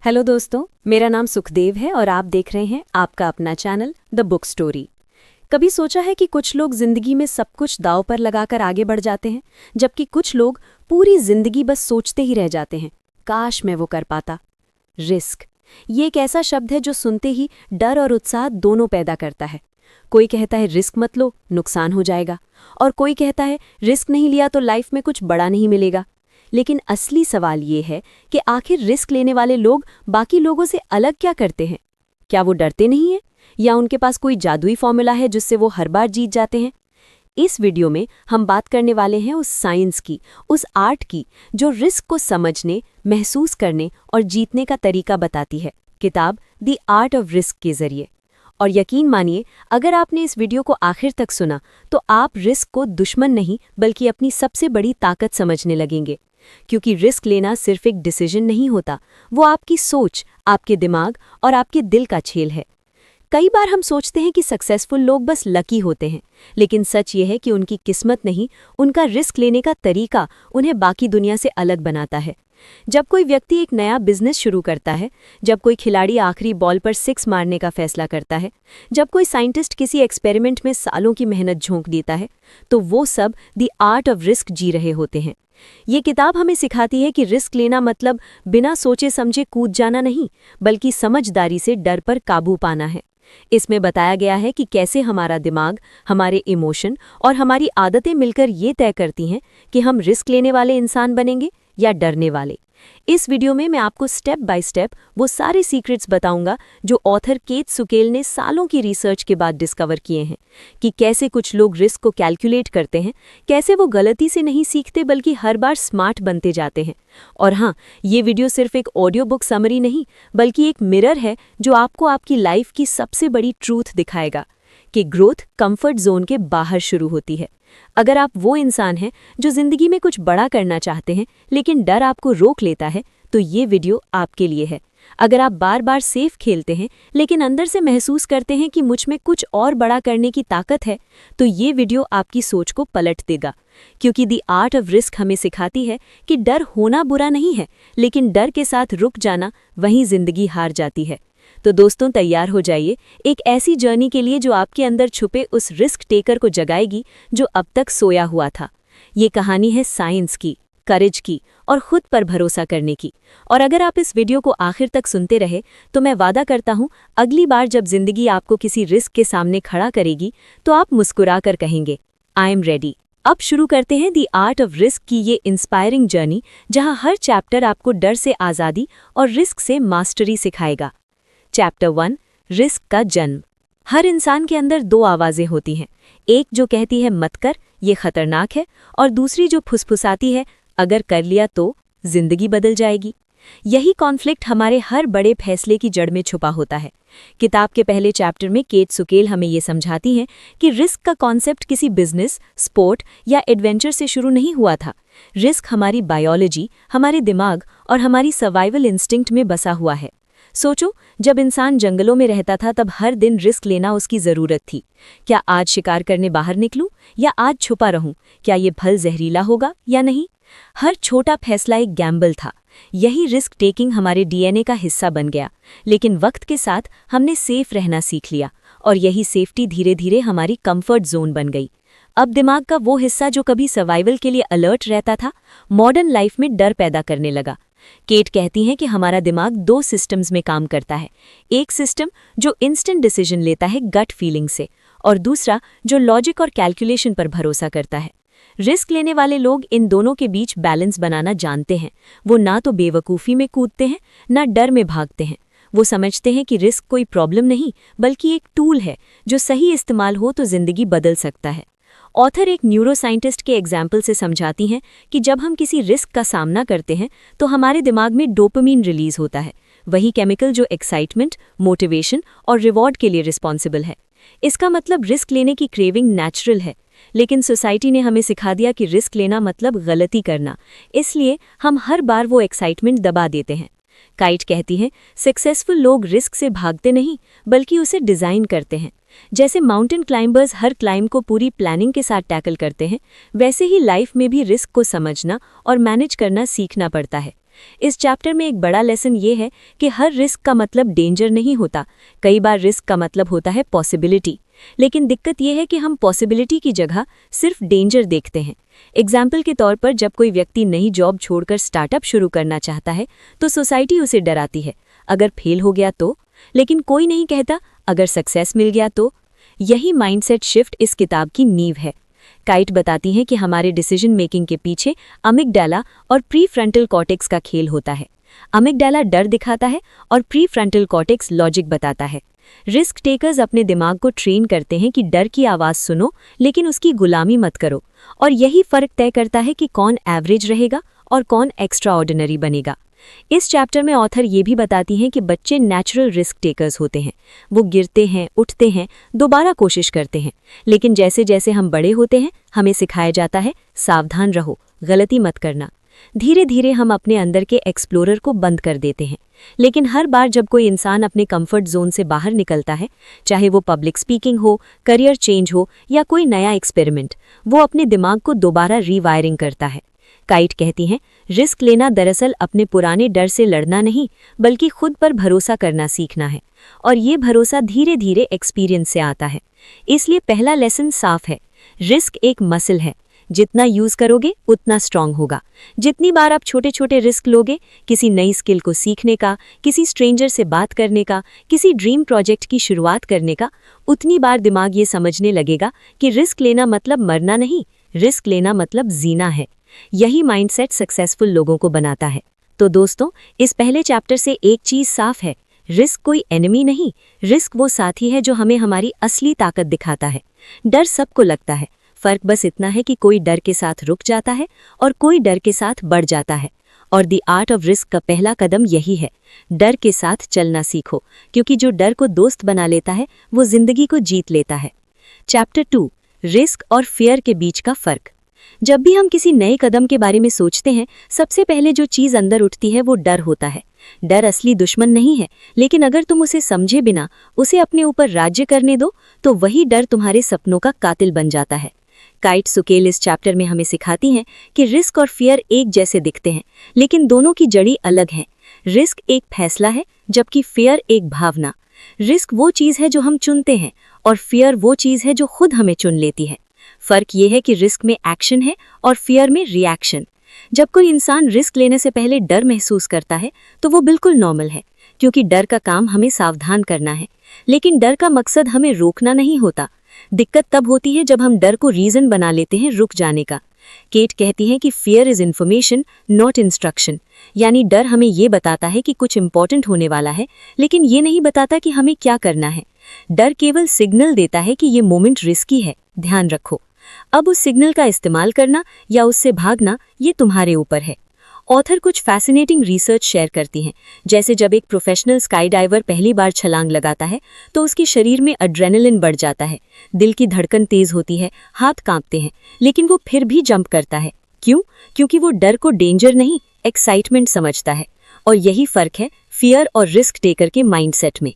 Hello दोस्तों, मेरा नाम सुखदेव है और आप देख रहे हैं आपका अपना चैनल द बुक स्टोरी। कभी सोचा है कि कुछ लोग जिंदगी में सब कुछ दांव पर लगाकर आगे बढ़ जाते हैं, जबकि कुछ लोग पूरी जिंदगी बस सोचते ही रह जाते हैं, काश मैं वो कर पाता। रिस्क, ये एक ऐसा शब्द है जो सुनते ही डर और उत्साह दोनों पैदा करता है। कोई कहता है रिस्क मत लो, नुकसान हो जाएगा, और कोई कहता है रिस्क नहीं लिया तो लाइफ में कुछ बड़ा नहीं मिलेगा। लेकिन असली सवाल ये है कि आखिर रिस्क लेने वाले लोग बाकी लोगों से अलग क्या करते हैं? क्या वो डरते नहीं हैं, या उनके पास कोई जादुई फॉर्मूला है जिससे वो हर बार जीत जाते हैं? इस वीडियो में हम बात करने वाले हैं उस साइंस की, उस आर्ट की, जो रिस्क को समझने, महसूस करने और जीतने का तरीका बताती है, किताब द आर्ट ऑफ रिस्क के जरिए। और यकीन मानिए, अगर आपने इस वीडियो को आखिर तक सुना तो आप रिस्क को दुश्मन नहीं बल्कि अपनी सबसे बड़ी ताकत समझने लगेंगे। क्योंकि रिस्क लेना सिर्फ एक डिसीजन नहीं होता, वो आपकी सोच, आपके दिमाग और आपके दिल का खेल है। कई बार हम सोचते हैं कि सक्सेसफुल लोग बस लकी होते हैं, लेकिन सच ये है कि उनकी किस्मत नहीं, उनका रिस्क लेने का तरीका उन्हें बाकी दुनिया से अलग बनाता है। जब कोई व्यक्ति एक नया बिजनेस शुरू करता है, जब कोई खिलाड़ी आखिरी बॉल पर 6 मारने का फैसला करता है, जब कोई साइंटिस्ट किसी एक्सपेरिमेंट में सालों की मेहनत झोंक देता है, तो वो सब द आर्ट ऑफ रिस्क जी रहे होते हैं। ये किताब हमें सिखाती है कि रिस्क लेना मतलब बिना सोचे समझे कूद जाना नहीं, बल्कि समझदारी से डर पर काबू पाना है। इसमें बताया गया है कि कैसे हमारा दिमाग, हमारे इमोशन और हमारी आदतें मिलकर ये तय करती हैं कि हम रिस्क लेने वाले इंसान बनेंगे या डरने वाले। इस वीडियो में मैं आपको स्टेप बाय स्टेप वो सारे सीक्रेट्स बताऊंगा जो ऑथर केट सुकेल ने सालों की रिसर्च के बाद डिस्कवर किए हैं, कि कैसे कुछ लोग रिस्क को कैलकुलेट करते हैं, कैसे वो गलती से नहीं सीखते बल्कि हर बार स्मार्ट बनते जाते हैं। और हाँ, ये वीडियो सिर्फ एक ऑडियो बुक समरी नहीं, बल्कि एक मिरर है जो आपको आपकी लाइफ की सबसे बड़ी ट्रूथ दिखाएगा कि ग्रोथ कंफर्ट जोन के बाहर शुरू होती है। अगर आप वो इंसान हैं जो जिंदगी में कुछ बड़ा करना चाहते हैं लेकिन डर आपको रोक लेता है, तो ये वीडियो आपके लिए है। अगर आप बार बार सेफ खेलते हैं लेकिन अंदर से महसूस करते हैं कि मुझ में कुछ और बड़ा करने की ताकत है, तो ये वीडियो आपकी सोच को पलट देगा। क्योंकि द आर्ट ऑफ रिस्क हमें सिखाती है कि डर होना बुरा नहीं है, लेकिन डर के साथ रुक जाना वहीं जिंदगी हार जाती है। तो दोस्तों, तैयार हो जाइए एक ऐसी जर्नी के लिए जो आपके अंदर छुपे उस रिस्क टेकर को जगाएगी जो अब तक सोया हुआ था। ये कहानी है साइंस की, करेज की और खुद पर भरोसा करने की। और अगर आप इस वीडियो को आखिर तक सुनते रहे तो मैं वादा करता हूँ, अगली बार जब जिंदगी आपको किसी रिस्क के सामने खड़ा करेगी तो आप मुस्कुरा कर कहेंगे, आई एम रेडी। अब शुरू करते हैं द आर्ट ऑफ रिस्क की ये इंस्पायरिंग जर्नी, जहाँ हर चैप्टर आपको डर से आज़ादी और रिस्क से मास्टरी सिखाएगा। चैप्टर 1, रिस्क का जन्म। हर इंसान के अंदर 2 आवाज़ें होती हैं, एक जो कहती है मत कर, ये खतरनाक है, और दूसरी जो फुसफुसाती है, अगर कर लिया तो जिंदगी बदल जाएगी। यही कॉन्फ्लिक्ट हमारे हर बड़े फैसले की जड़ में छुपा होता है। किताब के पहले चैप्टर में केट सुकेल हमें ये समझाती हैं कि रिस्क का कॉन्सेप्ट किसी बिजनेस, स्पोर्ट या एडवेंचर से शुरू नहीं हुआ था। रिस्क हमारी बायोलॉजी, हमारे दिमाग और हमारी सर्वाइवल इंस्टिंक्ट में बसा हुआ है। सोचो, जब इंसान जंगलों में रहता था तब हर दिन रिस्क लेना उसकी ज़रूरत थी। क्या आज शिकार करने बाहर निकलूं या आज छुपा रहूं? क्या ये फल जहरीला होगा या नहीं? हर छोटा फैसला एक गैम्बल था। यही रिस्क टेकिंग हमारे डीएनए का हिस्सा बन गया। लेकिन वक्त के साथ हमने सेफ रहना सीख लिया, और यही सेफ्टी धीरे धीरे हमारी कंफर्ट जोन बन गई। अब दिमाग का वो हिस्सा जो कभी सर्वाइवल के लिए अलर्ट रहता था, मॉडर्न लाइफ में डर पैदा करने लगा। केट कहती हैं कि हमारा दिमाग 2 सिस्टम्स में काम करता है। एक सिस्टम जो इंस्टेंट डिसीजन लेता है गट फीलिंग से, और दूसरा जो लॉजिक और कैलकुलेशन पर भरोसा करता है। रिस्क लेने वाले लोग इन दोनों के बीच बैलेंस बनाना जानते हैं। वो ना तो बेवकूफ़ी में कूदते हैं, ना डर में भागते हैं। वो समझते हैं कि रिस्क कोई प्रॉब्लम नहीं बल्कि एक टूल है जो सही इस्तेमाल हो तो जिंदगी बदल सकता है। ऑथर एक न्यूरोसाइंटिस्ट के एग्जाम्पल से समझाती हैं कि जब हम किसी रिस्क का सामना करते हैं तो हमारे दिमाग में डोपामीन रिलीज होता है, वही केमिकल जो एक्साइटमेंट, मोटिवेशन और रिवॉर्ड के लिए रिस्पॉन्सिबल है। इसका मतलब रिस्क लेने की क्रेविंग नेचुरल है, लेकिन सोसाइटी ने हमें सिखा दिया कि रिस्क लेना मतलब गलती करना, इसलिए हम हर बार वो एक्साइटमेंट दबा देते हैं। काइट कहती है, सक्सेसफुल लोग रिस्क से भागते नहीं बल्कि उसे डिज़ाइन करते हैं। जैसे माउंटेन क्लाइंबर्स हर क्लाइंब को पूरी प्लानिंग के साथ टैकल करते हैं, वैसे ही लाइफ में भी रिस्क को समझना और मैनेज करना सीखना पड़ता है। इस चैप्टर में एक बड़ा लेसन ये है कि हर रिस्क का मतलब डेंजर नहीं होता। कई बार रिस्क का मतलब होता है पॉसिबिलिटी। लेकिन दिक्कत यह है कि हम पॉसिबिलिटी की जगह सिर्फ डेंजर देखते हैं। एग्जाम्पल के तौर पर जब कोई व्यक्ति नई जॉब छोड़कर स्टार्टअप शुरू करना चाहता है तो सोसाइटी उसे डराती है, अगर फेल हो गया तो। लेकिन कोई नहीं कहता अगर सक्सेस मिल गया तो। यही माइंडसेट शिफ्ट इस किताब की नींव है। काइट बताती हैं कि हमारे डिसीजन मेकिंग के पीछे अमिगडाला और प्रीफ्रंटल कॉर्टेक्स का खेल होता है। अमिगडाला डर दिखाता है और प्रीफ्रंटल कॉर्टेक्स लॉजिक बताता है। रिस्क टेकर्स अपने दिमाग को ट्रेन करते हैं कि डर की आवाज़ सुनो लेकिन उसकी गुलामी मत करो, और यही फर्क तय करता है कि कौन एवरेज रहेगा और कौन एक्स्ट्रा ऑर्डिनरी बनेगा। इस चैप्टर में ऑथर ये भी बताती हैं कि बच्चे नेचुरल रिस्क टेकर्स होते हैं। वो गिरते हैं, उठते हैं, दोबारा कोशिश करते हैं, लेकिन जैसे जैसे हम बड़े होते हैं हमें सिखाया जाता है सावधान रहो, गलती मत करना। धीरे धीरे हम अपने अंदर के एक्सप्लोरर को बंद कर देते हैं। लेकिन हर बार जब कोई इंसान अपने कंफर्ट जोन से बाहर निकलता है, चाहे वो पब्लिक स्पीकिंग हो, करियर चेंज हो या कोई नया एक्सपेरिमेंट, वो अपने दिमाग को दोबारा रीवायरिंग करता है। काइट कहती हैं, रिस्क लेना दरअसल अपने पुराने डर से लड़ना नहीं बल्कि खुद पर भरोसा करना सीखना है, और ये भरोसा धीरे धीरे एक्सपीरियंस से आता है। इसलिए पहला लेसन साफ है, रिस्क एक मसल है, जितना यूज करोगे उतना स्ट्रांग होगा। जितनी बार आप छोटे छोटे रिस्क लोगे, किसी नई स्किल को सीखने का, किसी स्ट्रेंजर से बात करने का, किसी ड्रीम प्रोजेक्ट की शुरुआत करने का, उतनी बार दिमाग ये समझने लगेगा कि रिस्क लेना मतलब मरना नहीं, रिस्क लेना मतलब जीना है। यही माइंडसेट सक्सेसफुल लोगों को बनाता है। तो दोस्तों, इस पहले चैप्टर से एक चीज साफ है, रिस्क कोई एनिमी नहीं, रिस्क वो साथी है जो हमें हमारी असली ताकत दिखाता है। डर सबको लगता है, फर्क बस इतना है कि कोई डर के साथ रुक जाता है और कोई डर के साथ बढ़ जाता है। और द आर्ट ऑफ रिस्क का पहला कदम यही है, डर के साथ चलना सीखो, क्योंकि जो डर को दोस्त बना लेता है वो जिंदगी को जीत लेता है। चैप्टर 2, रिस्क और फियर के बीच का फर्क। जब भी हम किसी नए कदम के बारे में सोचते हैं, सबसे पहले जो चीज अंदर उठती है वो डर होता है। डर असली दुश्मन नहीं है, लेकिन अगर तुम उसे समझे बिना उसे अपने ऊपर राज्य करने दो तो वही डर तुम्हारे सपनों का कातिल बन जाता है। काइट सुकेल इस चैप्टर में हमें सिखाती हैं कि रिस्क और फियर एक जैसे दिखते हैं, लेकिन दोनों की जड़ी अलग है। रिस्क एक फैसला है, जबकि फियर एक भावना। रिस्क वो चीज़ है जो हम चुनते हैं और फियर वो चीज़ है जो खुद हमें चुन लेती है। फर्क ये है कि रिस्क में एक्शन है और फियर में रिएक्शन। जब कोई इंसान रिस्क लेने से पहले डर महसूस करता है तो वो बिल्कुल नॉर्मल है, क्योंकि डर का काम हमें सावधान करना है। लेकिन डर का मकसद हमें रोकना नहीं होता। दिक्कत तब होती है जब हम डर को रीजन बना लेते हैं रुक जाने का। केट कहती हैं कि fear is information not instruction, यानी डर हमें ये बताता है कि कुछ इंपॉर्टेंट होने वाला है, लेकिन ये नहीं बताता कि हमें क्या करना है। डर केवल सिग्नल देता है कि ये मोमेंट रिस्की है, ध्यान रखो। अब उस सिग्नल का इस्तेमाल करना या उससे भागना, ये तुम्हारे ऊपर है। ऑथर कुछ फैसिनेटिंग रिसर्च शेयर करती हैं, जैसे जब एक प्रोफेशनल स्काई डाइवर पहली बार छलांग लगाता है तो उसके शरीर में एड्रेनलिन बढ़ जाता है, दिल की धड़कन तेज होती है, हाथ कांपते हैं, लेकिन वो फिर भी जंप करता है। क्यों? क्योंकि वो डर को डेंजर नहीं, एक्साइटमेंट समझता है। और यही फर्क है फियर और रिस्क टेकर के माइंडसेट में।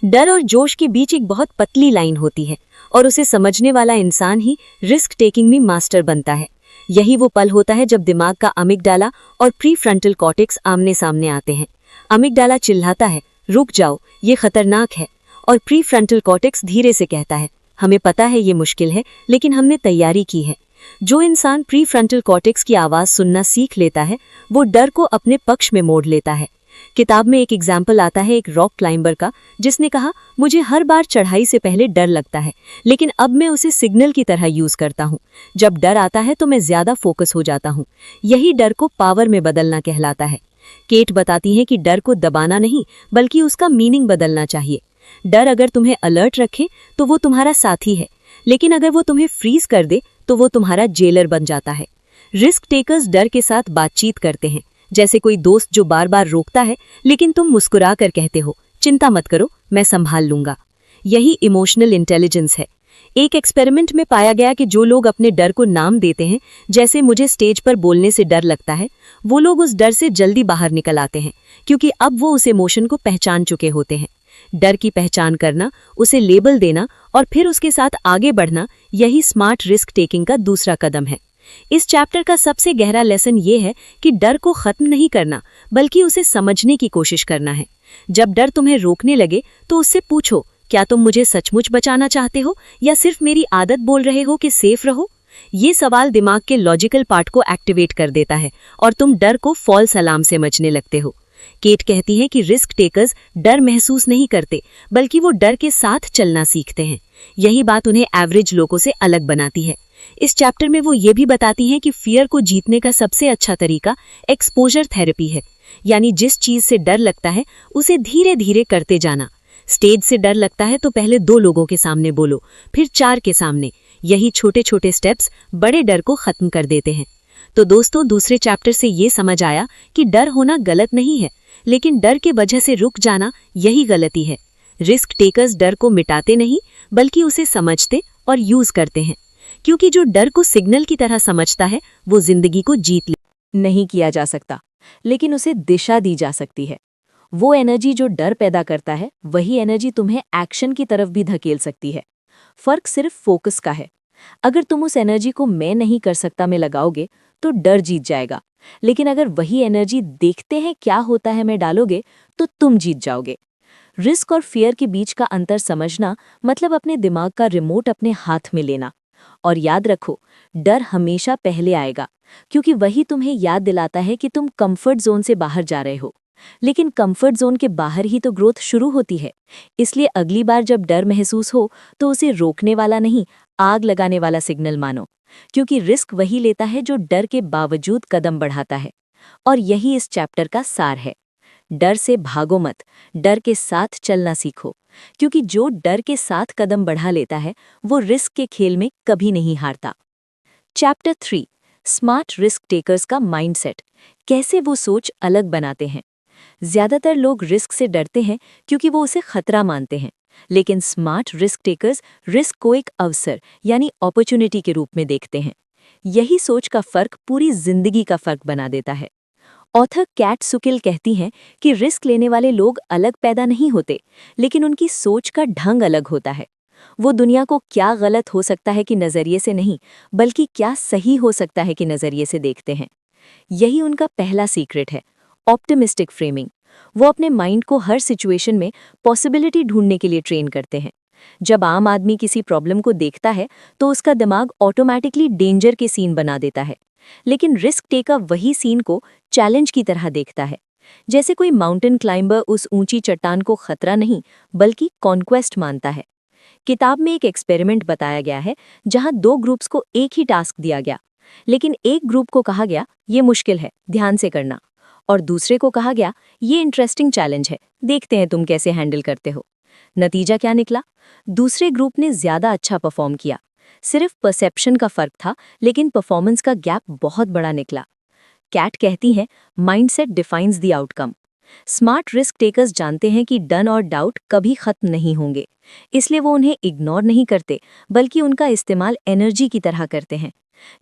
डर और जोश के बीच एक बहुत पतली लाइन होती है, और उसे समझने वाला इंसान ही रिस्क टेकिंग में मास्टर बनता है। यही वो पल होता है जब दिमाग का अमिगडाला और प्रीफ्रंटल कॉर्टेक्स आमने सामने आते हैं। अमिगडाला चिल्लाता है, रुक जाओ, ये खतरनाक है, और प्रीफ्रंटल कॉर्टेक्स धीरे से कहता है, हमें पता है ये मुश्किल है, लेकिन हमने तैयारी की है। जो इंसान प्रीफ्रंटल कॉर्टेक्स की आवाज़ सुनना सीख लेता है, वो डर को अपने पक्ष में मोड़ लेता है। किताब में एक एग्जाम्पल आता है एक रॉक क्लाइंबर का, जिसने कहा, मुझे हर बार चढ़ाई से पहले डर लगता है, लेकिन अब मैं उसे सिग्नल की तरह यूज करता हूँ। जब डर आता है तो मैं ज्यादा फोकस हो जाता हूँ। यही डर को पावर में बदलना कहलाता है। केट बताती है कि डर को दबाना नहीं, बल्कि उसका मीनिंग बदलना चाहिए। डर अगर तुम्हें अलर्ट रखे तो वो तुम्हारा साथी है, लेकिन अगर वो तुम्हें फ्रीज कर दे तो वो तुम्हारा जेलर बन जाता है। रिस्क टेकर्स डर के साथ बातचीत करते हैं, जैसे कोई दोस्त जो बार बार रोकता है, लेकिन तुम मुस्कुरा कर कहते हो, चिंता मत करो, मैं संभाल लूंगा। यही इमोशनल इंटेलिजेंस है। एक एक्सपेरिमेंट में पाया गया कि जो लोग अपने डर को नाम देते हैं, जैसे मुझे स्टेज पर बोलने से डर लगता है, वो लोग उस डर से जल्दी बाहर निकल आते हैं, क्योंकि अब वो उस इमोशन को पहचान चुके होते हैं। डर की पहचान करना, उसे लेबल देना और फिर उसके साथ आगे बढ़ना, यही स्मार्ट रिस्क टेकिंग का दूसरा कदम है। इस चैप्टर का सबसे गहरा लेसन ये है कि डर को खत्म नहीं करना बल्कि उसे समझने की कोशिश करना है। जब डर तुम्हें रोकने लगे तो उससे पूछो, क्या तुम मुझे सचमुच बचाना चाहते हो या सिर्फ मेरी आदत बोल रहे हो कि सेफ रहो? ये सवाल दिमाग के लॉजिकल पार्ट को एक्टिवेट कर देता है और तुम डर को फॉल्स अलार्म समझने लगते हो। केट कहती है कि रिस्क टेकर्स डर महसूस नहीं करते बल्कि वो डर के साथ चलना सीखते हैं। यही बात उन्हें एवरेज लोगों से अलग बनाती है। इस चैप्टर में वो ये भी बताती हैं कि फियर को जीतने का सबसे अच्छा तरीका एक्सपोजर थेरेपी है, यानी जिस चीज से डर लगता है उसे धीरे धीरे करते जाना। स्टेज से डर लगता है तो पहले 2 लोगों के सामने बोलो, फिर 4 के सामने। यही छोटे छोटे स्टेप्स बड़े डर को खत्म कर देते हैं। तो दोस्तों, दूसरे चैप्टर से ये समझ आया कि डर होना गलत नहीं है, लेकिन डर के वजह से रुक जाना यही गलती है। रिस्क टेकर्स डर को मिटाते नहीं बल्कि उसे समझते और यूज करते हैं, क्योंकि जो डर को सिग्नल की तरह समझता है वो जिंदगी को जीत नहीं किया जा सकता, लेकिन उसे दिशा दी जा सकती है। वो एनर्जी जो डर पैदा करता है वही एनर्जी तुम्हें एक्शन की तरफ भी धकेल सकती है। फर्क सिर्फ फोकस का है। अगर तुम उस एनर्जी को मैं नहीं कर सकता में लगाओगे तो डर जीत जाएगा, लेकिन अगर वही एनर्जी देखते हैं क्या होता है में डालोगे तो तुम जीत जाओगे। रिस्क और फियर के बीच का अंतर समझना मतलब अपने दिमाग का रिमोट अपने हाथ में लेना। और याद रखो, डर हमेशा पहले आएगा, क्योंकि वही तुम्हें याद दिलाता है कि तुम कंफर्ट जोन से बाहर जा रहे हो। लेकिन कंफर्ट जोन के बाहर ही तो ग्रोथ शुरू होती है। इसलिए अगली बार जब डर महसूस हो तो उसे रोकने वाला नहीं, आग लगाने वाला सिग्नल मानो, क्योंकि रिस्क वही लेता है जो डर के बावजूद कदम बढ़ाता है। और यही इस चैप्टर का सार है। डर से भागो मत, डर के साथ चलना सीखो, क्योंकि जो डर के साथ कदम बढ़ा लेता है वो रिस्क के खेल में कभी नहीं हारता। चैप्टर 3, स्मार्ट रिस्क टेकर्स का माइंडसेट, कैसे वो सोच अलग बनाते हैं। ज्यादातर लोग रिस्क से डरते हैं क्योंकि वो उसे खतरा मानते हैं, लेकिन स्मार्ट रिस्क टेकर्स रिस्क को एक अवसर यानी अपॉर्चुनिटी के रूप में देखते हैं। यही सोच का फर्क पूरी जिंदगी का फर्क बना देता है। ऑथर कैट सुकिल कहती हैं कि रिस्क लेने वाले लोग अलग पैदा नहीं होते, लेकिन उनकी सोच का ढंग अलग होता है। वो दुनिया को क्या गलत हो सकता है कि नजरिए से नहीं, बल्कि क्या सही हो सकता है कि नजरिए से देखते हैं। यही उनका पहला सीक्रेट है, ऑप्टिमिस्टिक फ्रेमिंग। वो अपने माइंड को हर सिचुएशन में पॉसिबिलिटी ढूंढने के लिए ट्रेन करते हैं। जब आम आदमी किसी प्रॉब्लम को देखता है तो उसका दिमाग ऑटोमेटिकली डेंजर के सीन बना देता है, लेकिन रिस्क टेकर वही सीन को चैलेंज की तरह देखता है। जैसे कोई माउंटेन क्लाइंबर उस ऊंची चट्टान को खतरा नहीं बल्कि कॉन्क्वेस्ट मानता है। किताब में एक एक्सपेरिमेंट बताया गया है जहां 2 ग्रुप्स को एक ही टास्क दिया गया, लेकिन एक ग्रुप को कहा गया ये मुश्किल है, ध्यान से करना, और दूसरे को कहा गया ये इंटरेस्टिंग चैलेंज है, देखते हैं तुम कैसे हैंडल करते हो। नतीजा क्या निकला? दूसरे ग्रुप ने ज्यादा अच्छा परफॉर्म किया। सिर्फ परसेप्शन का फर्क था, लेकिन परफॉर्मेंस का गैप बहुत बड़ा निकला। कैट कहती हैं, mindset defines the outcome. Smart risk takers जानते हैं कि डन और डाउट कभी खत्म नहीं होंगे, इसलिए वो उन्हें इग्नोर नहीं करते बल्कि उनका इस्तेमाल एनर्जी की तरह करते हैं।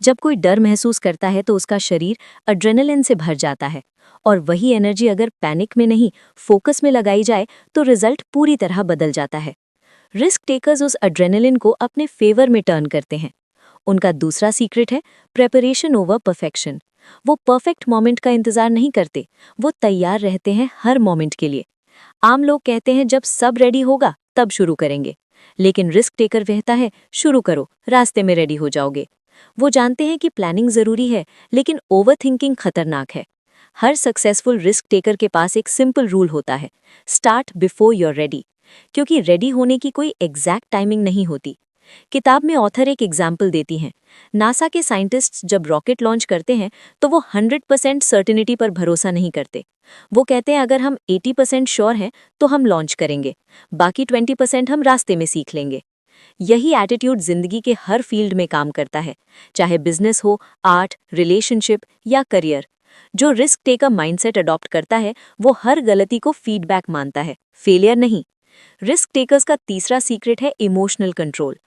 जब कोई डर महसूस करता है तो उसका शरीर एड्रेनलिन से भर जाता है, और वही एनर्जी अगर पैनिक में नहीं फोकस में लगाई जाए तो रिजल्ट पूरी तरह बदल जाता है। रिस्क टेकर्स उस एड्रेनलिन को अपने फेवर में टर्न करते हैं। उनका दूसरा सीक्रेट है प्रेपरेशन ओवर परफेक्शन। वो परफेक्ट मोमेंट का इंतजार नहीं करते, वो तैयार रहते हैं हर मोमेंट के लिए। आम लोग कहते हैं जब सब रेडी होगा तब शुरू करेंगे, लेकिन रिस्क टेकर कहता है शुरू करो, रास्ते में रेडी हो जाओगे। वो जानते हैं कि प्लानिंग जरूरी है, लेकिन ओवरथिंकिंग खतरनाक है। हर सक्सेसफुल रिस्क टेकर के पास एक सिंपल रूल होता है, स्टार्ट बिफोर यूर रेडी, क्योंकि रेडी होने की कोई एग्जैक्ट टाइमिंग नहीं होती। किताब में ऑथर एक एग्जाम्पल देती हैं। नासा के साइंटिस्ट्स जब रॉकेट लॉन्च करते हैं तो वो 100% सर्टेनिटी पर भरोसा नहीं करते। वो कहते हैं अगर हम 80% श्योर हैं तो हम लॉन्च करेंगे, बाकी 20% हम रास्ते में सीख लेंगे। यही एटीट्यूड जिंदगी के हर फील्ड में काम करता है, चाहे बिजनेस हो, आर्ट, रिलेशनशिप या करियर। जो रिस्क टेकर माइंडसेट अडॉप्ट करता है वो हर गलती को फीडबैक मानता है, फेलियर नहीं। रिस्क टेकर्स का तीसरा सीक्रेट है इमोशनल कंट्रोल।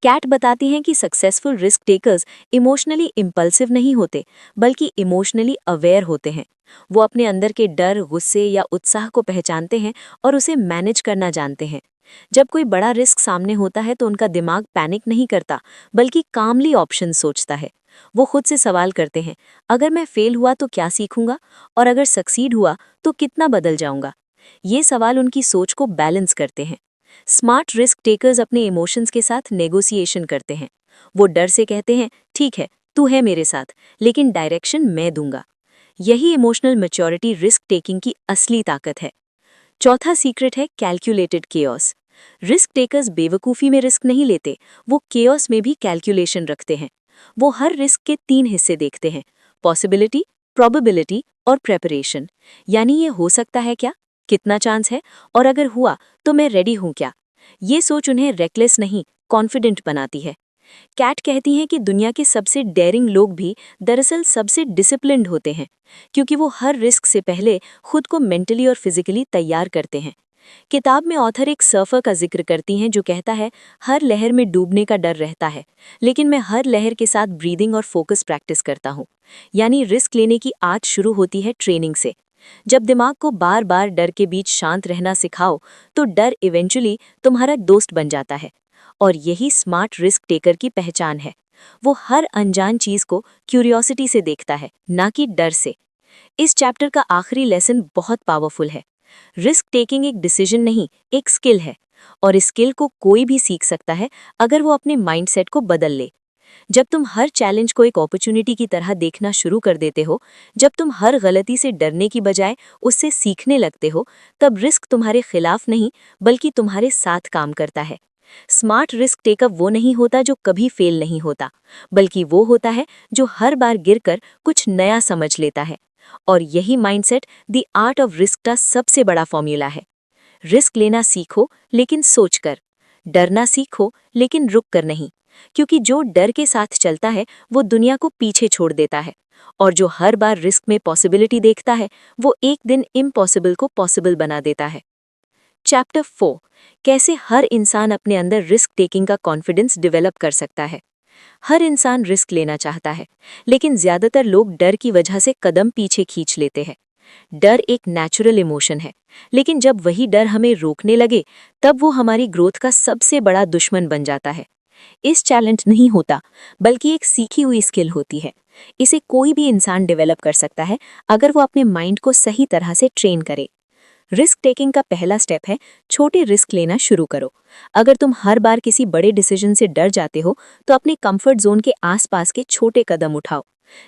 कैट बताती हैं कि successful risk takers emotionally impulsive नहीं होते बल्कि इमोशनली अवेयर होते हैं। वो अपने अंदर के डर, गुस्से या उत्साह को पहचानते हैं और उसे मैनेज करना जानते हैं। जब कोई बड़ा रिस्क सामने होता है तो उनका दिमाग पैनिक नहीं करता, बल्कि कामली ऑप्शन सोचता है। वो खुद से सवाल करते हैं, अगर मैं फेल हुआ तो क्या सीखूंगा, और अगर सक्सीड हुआ तो कितना बदल जाऊंगा। ये सवाल उनकी सोच को बैलेंस करते हैं। स्मार्ट रिस्क टेकर्स अपने इमोशंस के साथ नेगोशिएशन करते हैं। वो डर से कहते हैं, ठीक है, तू है मेरे साथ, लेकिन डायरेक्शन मैं दूंगा। यही इमोशनल मैच्योरिटी रिस्क टेकिंग की असली ताकत है। चौथा सीक्रेट है कैलकुलेटेड केओस। रिस्क टेकर्स बेवकूफ़ी में रिस्क नहीं लेते, वो केओस में भी कैलकुलेशन रखते हैं। वो हर रिस्क के 3 हिस्से देखते हैं, पॉसिबिलिटी, प्रोबेबिलिटी और प्रेपरेशन। यानी ये हो सकता है क्या, कितना चांस है, और अगर हुआ तो मैं रेडी हूँ क्या। ये सोच उन्हें रेकलेस नहीं, कॉन्फिडेंट बनाती है। कैट कहती हैं कि दुनिया के सबसे डेयरिंग लोग भी दरअसल सबसे डिसिप्लिन्ड होते हैं, क्योंकि वो हर रिस्क से पहले खुद को मेंटली और फिजिकली तैयार करते हैं। किताब में ऑथर एक सर्फर का जिक्र करती हैं जो कहता है, हर लहर में डूबने का डर रहता है, लेकिन मैं हर लहर के साथ ब्रीदिंग और फोकस प्रैक्टिस करता हूँ। यानी रिस्क लेने की आदत शुरू होती है ट्रेनिंग से। जब दिमाग को बार बार डर के बीच शांत रहना सिखाओ, तो डर इवेंचुअली तुम्हारा दोस्त बन जाता है। और यही स्मार्ट रिस्क टेकर की पहचान है। वो हर अनजान चीज को क्यूरियोसिटी से देखता है, ना कि डर से। इस चैप्टर का आखिरी लेसन बहुत पावरफुल है। रिस्क टेकिंग एक डिसीजन नहीं, एक स्किल है, और इस स्किल को कोई भी सीख सकता है अगर वो अपने माइंडसेट को बदल ले। जब तुम हर चैलेंज को एक अपॉर्चुनिटी की तरह देखना शुरू कर देते हो, जब तुम हर गलती से डरने की बजाय उससे सीखने लगते हो, तब रिस्क तुम्हारे खिलाफ नहीं, बल्कि तुम्हारे साथ काम करता है। स्मार्ट रिस्क टेकर वो नहीं होता जो कभी फेल नहीं होता, बल्कि वो होता है जो हर बार गिरकर कुछ नया समझ लेता है। और यही mindset the art of risk का सबसे बड़ा फॉर्मूला है। रिस्क लेना सीखो, लेकिन सोचकर। डरना सीखो, लेकिन रुक कर नहीं, क्योंकि जो डर के साथ चलता है वो दुनिया को पीछे छोड़ देता है, और जो हर बार रिस्क में पॉसिबिलिटी देखता है वो एक दिन इम्पॉसिबल को पॉसिबल बना देता है। चैप्टर 4, कैसे हर इंसान अपने अंदर रिस्क टेकिंग का कॉन्फिडेंस डेवलप कर सकता है। हर इंसान रिस्क लेना चाहता है, लेकिन ज्यादातर लोग डर की वजह से कदम पीछे खींच लेते हैं। डर एक नेचुरल इमोशन है, लेकिन जब वही डर हमें रोकने लगे, तब वो हमारी ग्रोथ का सबसे बड़ा दुश्मन बन जाता है। इस चैलेंज नहीं होता, बल्कि एक सीखी हुई स्किल होती है। इसे कोई भी इंसान डेवलप कर सकता है, अगर वो अपने माइंड को सही तरह से ट्रेन करे। रिस्क टेकिंग का पहला स्टेप है, छोटे रिस्क लेना शुरू करो। अगर तुम हर बार किसी बड़े डिसीजन से डर जाते हो, तो अपने कंफर्ट जोन के आसपास के छोटे कदम उठाओ।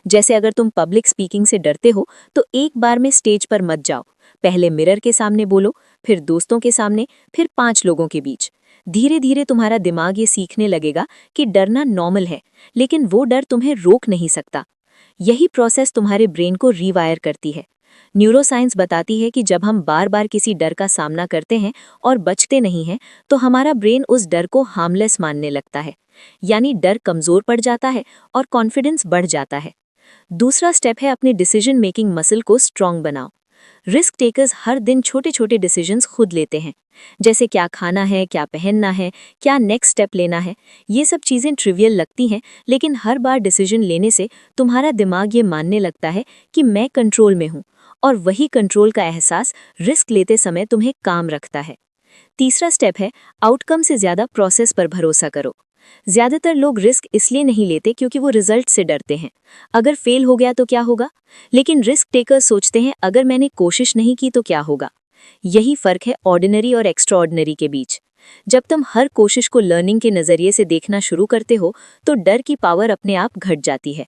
जैसे अगर तुम पब्लिक स्पीकिंग से डरते हो, तो एक बार में स्टेज पर मत जाओ। पहले मिरर के सामने बोलो, फिर दोस्तों के सामने, फिर 5 लोगों के बीच। धीरे धीरे तुम्हारा दिमाग ये सीखने लगेगा कि डरना नॉर्मल है, लेकिन वो डर तुम्हें रोक नहीं सकता। यही प्रोसेस तुम्हारे ब्रेन को रीवायर करती है। न्यूरोसाइंस बताती है कि जब हम बार बार किसी डर का सामना करते हैं और बचते नहीं हैं, तो हमारा ब्रेन उस डर को हार्मलेस मानने लगता है। यानी डर कमजोर पड़ जाता है और कॉन्फिडेंस बढ़ जाता है। दूसरा स्टेप है, अपने डिसीजन मेकिंग मसल को स्ट्रांग बनाओ। रिस्क टेकर्स हर दिन छोटे छोटे डिसीजंस खुद लेते हैं, जैसे क्या खाना है, क्या पहनना है, क्या नेक्स्ट स्टेप लेना है। ये सब चीज़ें ट्रिवियल लगती हैं, लेकिन हर बार डिसीजन लेने से तुम्हारा दिमाग ये मानने लगता है कि मैं कंट्रोल में हूँ, और वही कंट्रोल का एहसास रिस्क लेते समय तुम्हें काम रखता है। तीसरा स्टेप है, आउटकम से ज़्यादा प्रोसेस पर भरोसा करो। ज्यादातर लोग रिस्क इसलिए नहीं लेते क्योंकि वो रिजल्ट से डरते हैं। अगर फेल हो गया तो क्या होगा, लेकिन रिस्क टेकर्स सोचते हैं, अगर मैंने कोशिश नहीं की तो क्या होगा। यही फर्क है ऑर्डिनरी और एक्स्ट्राऑर्डिनरी के बीच। जब तुम हर कोशिश को लर्निंग के नजरिए से देखना शुरू करते हो, तो डर की पावर अपने आप घट जाती है।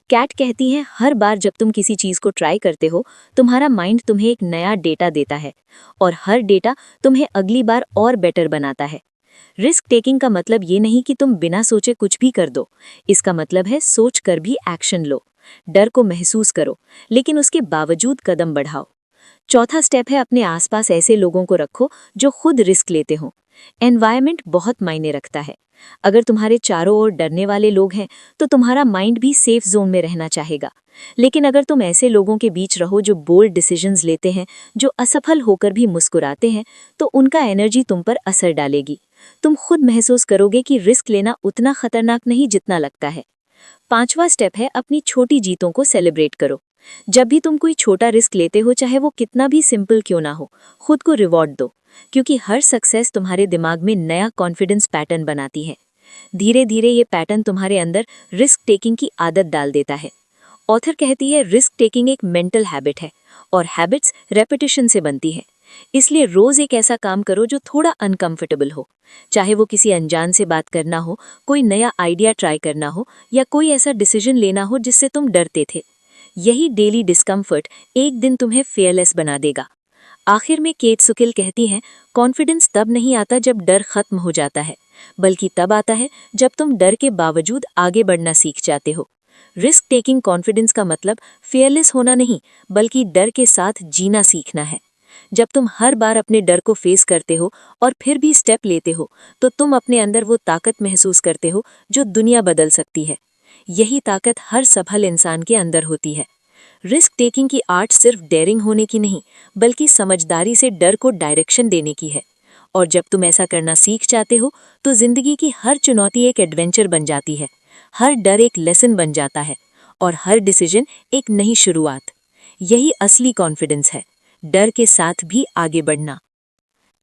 कैट कहती है, हर बार जब तुम किसी चीज को ट्राई करते हो, तुम्हारा माइंड तुम्हें एक नया डेटा देता है, और हर डेटा तुम्हें अगली बार और बेटर बनाता है। रिस्क टेकिंग का मतलब ये नहीं कि तुम बिना सोचे कुछ भी कर दो। इसका मतलब है सोच कर भी एक्शन लो। डर को महसूस करो, लेकिन उसके बावजूद कदम बढ़ाओ। चौथा स्टेप है, अपने आसपास ऐसे लोगों को रखो जो खुद रिस्क लेते हों। एनवायरनमेंट बहुत मायने रखता है। अगर तुम्हारे चारों ओर डरने वाले लोग हैं, तो तुम्हारा माइंड भी सेफ जोन में रहना चाहेगा। लेकिन अगर तुम ऐसे लोगों के बीच रहो जो बोल्ड डिसीजंस लेते हैं, जो असफल होकर भी मुस्कुराते हैं, तो उनका एनर्जी तुम पर असर डालेगी। तुम खुद महसूस करोगे कि रिस्क लेना उतना खतरनाक नहीं जितना लगता है। पांचवा स्टेप है, अपनी छोटी जीतों को सेलिब्रेट करो। जब भी तुम कोई छोटा रिस्क लेते हो, चाहे वो कितना भी सिंपल क्यों ना हो, खुद को रिवॉर्ड दो, क्योंकि हर सक्सेस तुम्हारे दिमाग में नया कॉन्फिडेंस पैटर्न बनाती है। धीरे धीरे ये पैटर्न तुम्हारे अंदर रिस्क टेकिंग की आदत डाल देता है। ऑथर कहती है रिस्क टेकिंग एक मेंटल हैबिट है और हैबिट्स रेपिटेशन से बनती है। इसलिए रोज एक ऐसा काम करो जो थोड़ा अनकंफर्टेबल हो, चाहे वो किसी अनजान से बात करना हो, कोई नया आइडिया ट्राई करना हो या कोई ऐसा डिसीजन लेना हो जिससे तुम डरते थे। यही डेली डिस्कम्फर्ट एक दिन तुम्हें फेयरलेस बना देगा। आखिर में केट सुकिल कहती हैं, कॉन्फिडेंस तब नहीं आता जब डर खत्म हो जाता है, बल्कि तब आता है जब तुम डर के बावजूद आगे बढ़ना सीख जाते हो। रिस्क टेकिंग कॉन्फिडेंस का मतलब फेयरलेस होना नहीं, बल्कि डर के साथ जीना सीखना है। जब तुम हर बार अपने डर को फेस करते हो और फिर भी स्टेप लेते हो, तो तुम अपने अंदर वो ताकत महसूस करते हो जो दुनिया बदल सकती है। यही ताकत हर सफल इंसान के अंदर होती है। रिस्क टेकिंग की आर्ट सिर्फ डेयरिंग होने की नहीं, बल्कि समझदारी से डर को डायरेक्शन देने की है। और जब तुम ऐसा करना सीख जाते हो, तो जिंदगी की हर चुनौती एक एडवेंचर बन जाती है, हर डर एक लेसन बन जाता है और हर डिसीजन एक नई शुरुआत। यही असली कॉन्फिडेंस है, डर के साथ भी आगे बढ़ना।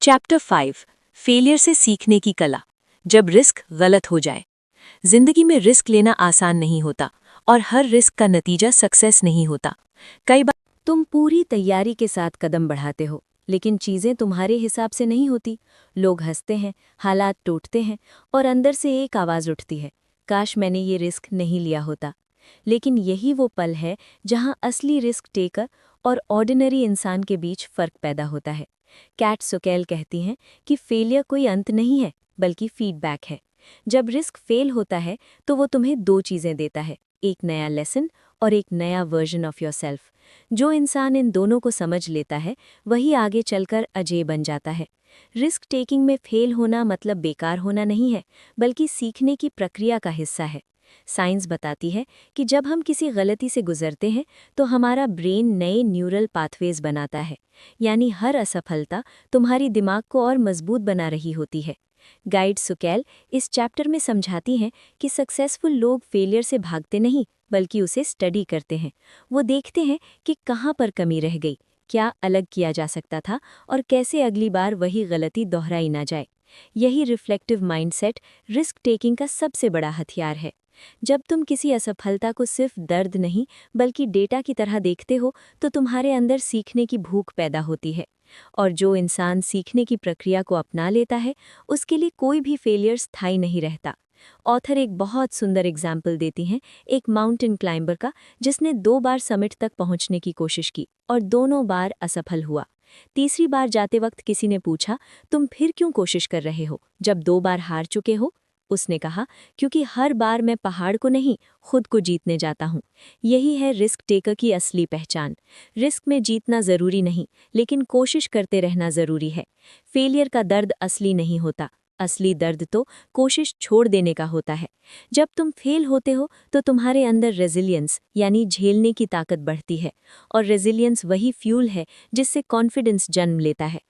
चैप्टर 5, फेलियर से सीखने की कला। जब रिस्क गलत हो जाए। जिंदगी में रिस्क लेना आसान नहीं होता और हर रिस्क का नतीजा सक्सेस नहीं होता। कई बार तुम पूरी तैयारी के साथ कदम बढ़ाते हो, लेकिन चीजें तुम्हारे हिसाब से नहीं होती। लोग हंसते हैं, हालात टूटते हैं और अंदर से एक आवाज उठती है, काश मैंने ये रिस्क नहीं लिया होता। लेकिन यही वो पल है जहां असली रिस्क टेकर और ऑर्डिनरी इंसान के बीच फर्क पैदा होता है। कैट सुकेल कहती हैं कि फेलियर कोई अंत नहीं है, बल्कि फीडबैक है। जब रिस्क फेल होता है तो वो तुम्हें दो चीजें देता है, एक नया लेसन और एक नया वर्जन ऑफ योरसेल्फ। जो इंसान इन दोनों को समझ लेता है, वही आगे चलकर अजेय बन जाता है। रिस्क टेकिंग में फेल होना मतलब बेकार होना नहीं है, बल्कि सीखने की प्रक्रिया का हिस्सा है। साइंस बताती है कि जब हम किसी गलती से गुजरते हैं, तो हमारा ब्रेन नए न्यूरल पाथवेज बनाता है, यानी हर असफलता तुम्हारी दिमाग को और मजबूत बना रही होती है। गाइड सुकेल इस चैप्टर में समझाती हैं कि सक्सेसफुल लोग फेलियर से भागते नहीं, बल्कि उसे स्टडी करते हैं। वो देखते हैं कि कहाँ पर कमी रह गई, क्या अलग किया जा सकता था और कैसे अगली बार वही गलती दोहराई ना जाए। यही रिफ्लेक्टिव माइंडसेट रिस्क टेकिंग का सबसे बड़ा हथियार है। जब तुम किसी असफलता को सिर्फ दर्द नहीं, बल्कि डेटा की तरह देखते हो, तो तुम्हारे अंदर सीखने की भूख पैदा होती है। और जो इंसान सीखने की प्रक्रिया को अपना लेता है, उसके लिए कोई भी फेलियर स्थायी नहीं रहता। ऑथर एक बहुत सुंदर एग्जाम्पल देती हैं, एक माउंटेन क्लाइंबर का, जिसने 2 बार समिट तक पहुंचने की कोशिश की और दोनों बार असफल हुआ। तीसरी बार जाते वक्त किसी ने पूछा, तुम फिर क्यों कोशिश कर रहे हो जब 2 बार हार चुके हो? उसने कहा, क्योंकि हर बार मैं पहाड़ को नहीं, खुद को जीतने जाता हूँ। यही है रिस्क टेकर की असली पहचान। रिस्क में जीतना जरूरी नहीं, लेकिन कोशिश करते रहना जरूरी है। फेलियर का दर्द असली नहीं होता, असली दर्द तो कोशिश छोड़ देने का होता है। जब तुम फेल होते हो, तो तुम्हारे अंदर रेजिलियंस यानी झेलने की ताकत बढ़ती है, और रेजिलियंस वही फ्यूल है जिससे कॉन्फिडेंस जन्म लेता है।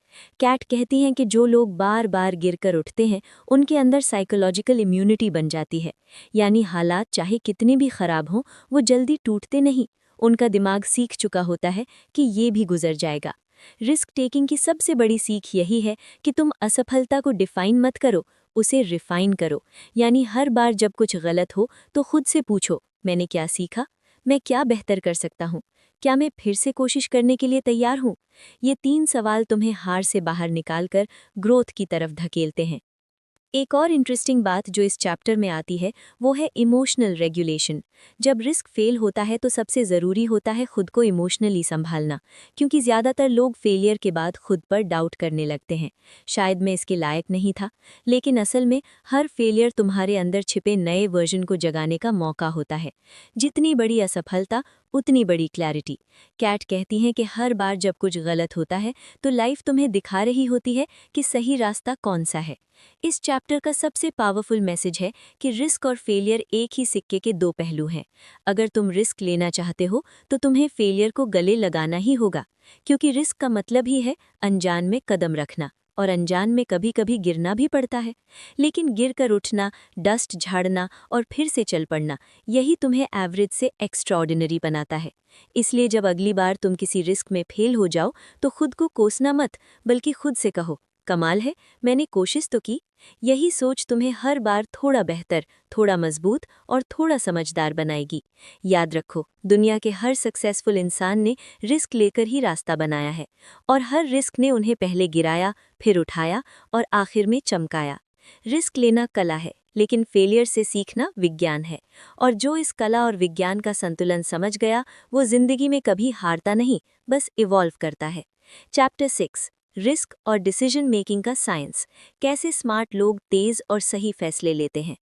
कैट कहती हैं कि जो लोग बार बार गिरकर उठते हैं, उनके अंदर साइकोलॉजिकल इम्यूनिटी बन जाती है, यानी हालात चाहे कितने भी खराब हों, वो जल्दी टूटते नहीं। उनका दिमाग सीख चुका होता है कि ये भी गुजर जाएगा। रिस्क टेकिंग की सबसे बड़ी सीख यही है कि तुम असफलता को डिफाइन मत करो, उसे रिफाइन करो। यानी हर बार जब कुछ गलत हो, तो खुद से पूछो, मैंने क्या सीखा? मैं क्या बेहतर कर सकता हूँ? क्या मैं फिर से कोशिश करने के लिए तैयार हूँ? ये 3 सवाल तुम्हें हार से बाहर निकालकर ग्रोथ की तरफ धकेलते हैं। एक और इंटरेस्टिंग बात जो इस चैप्टर में आती है, वो है इमोशनल रेगुलेशन। जब रिस्क फेल होता है, तो सबसे ज़रूरी होता है खुद को इमोशनली संभालना, क्योंकि ज़्यादातर लोग फेलियर के बाद खुद पर डाउट करने लगते हैं, शायद मैं इसके लायक नहीं था। लेकिन असल में हर फेलियर तुम्हारे अंदर छिपे नए वर्जन को जगाने का मौका होता है। जितनी बड़ी असफलता, उतनी बड़ी क्लैरिटी। कैट कहती हैं कि हर बार जब कुछ गलत होता है, तो लाइफ तुम्हें दिखा रही होती है कि सही रास्ता कौन सा है। इस चैप्टर का सबसे पावरफुल मैसेज है कि रिस्क और फेलियर एक ही सिक्के के 2 पहलू हैं। अगर तुम रिस्क लेना चाहते हो, तो तुम्हें फेलियर को गले लगाना ही होगा, क्योंकि रिस्क का मतलब ही है अनजान में कदम रखना, और अनजान में कभी कभी गिरना भी पड़ता है, लेकिन गिर कर उठना, डस्ट झाड़ना और फिर से चल पड़ना, यही तुम्हें एवरेज से एक्स्ट्राऑर्डिनरी बनाता है। इसलिए जब अगली बार तुम किसी रिस्क में फेल हो जाओ तो खुद को कोसना मत, बल्कि खुद से कहो, कमाल है, मैंने कोशिश तो की। यही सोच तुम्हें हर बार थोड़ा बेहतर, थोड़ा मजबूत और थोड़ा समझदार बनाएगी। याद रखो, दुनिया के हर सक्सेसफुल इंसान ने रिस्क लेकर ही रास्ता बनाया है, और हर रिस्क ने उन्हें पहले गिराया, फिर उठाया और आखिर में चमकाया। रिस्क लेना कला है, लेकिन फेलियर से सीखना विज्ञान है, और जो इस कला और विज्ञान का संतुलन समझ गया, वो जिंदगी में कभी हारता नहीं, बस इवॉल्व करता है। चैप्टर 6, रिस्क और डिसीजन मेकिंग का साइंस। कैसे स्मार्ट लोग तेज और सही फैसले लेते हैं।